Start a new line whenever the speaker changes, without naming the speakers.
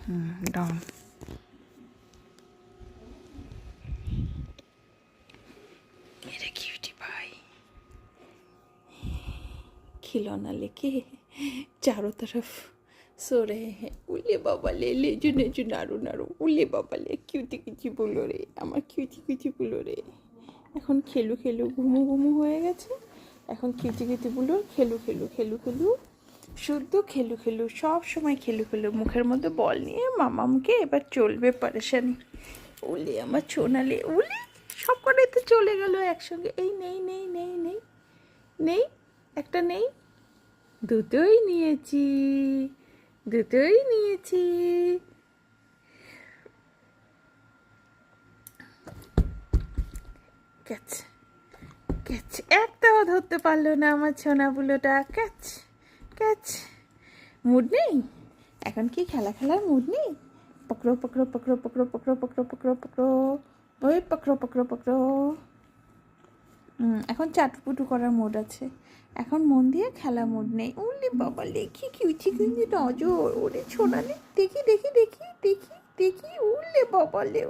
Down. मेरे cutie भाई खिलौना लेके चारों तरफ सो रहे हैं। उले बाबा ले जुने जुनारू नारू उले बाबा ले কিউটি কিউটি বলো রে আমার কিউটি কিউটি বলো রে। এখন খেলু খেলু ঘুমু ঘুমু হয়ে গেছে। এখন কিউটি কিউটি বলো খেলু খেলু খেলু খেলু শুদ্ধ খেলু খেলু সব সময় খেলু খেলু মুখের মধ্যে বল নিয়ে মামামকে এবার চলবে পারেশানি। উলে আমার ছোনালে উলে সব কটাই তো চলে গেল একসঙ্গে। এই নেই নেই নেই নেই নেই একটা নেই, দুটোই নিয়েছি দুটোই নিয়েছি। ক্যাচ ক্যাচ একটাও ধরতে পারলো না আমার ছোনাগুলোটা। Catch catch. মুড নেই এখন, কি খেলার মুড নেই। পকড়ো পকড়ো পকড়ো পকড়ো পকড়ো পকড়ো পকড়ো পকড়ো ওই পকড়ো পকড়ো পকড়ো। এখন চাটুপুটু করার মুড আছে, এখন মন দিয়ে খেলা মুড নেই। উলি বাবা লেখি কিউচি কিন্তু নজর ওরে ছোনালে দেখি দেখি দেখি দেখি দেখি উল্লে বাবালে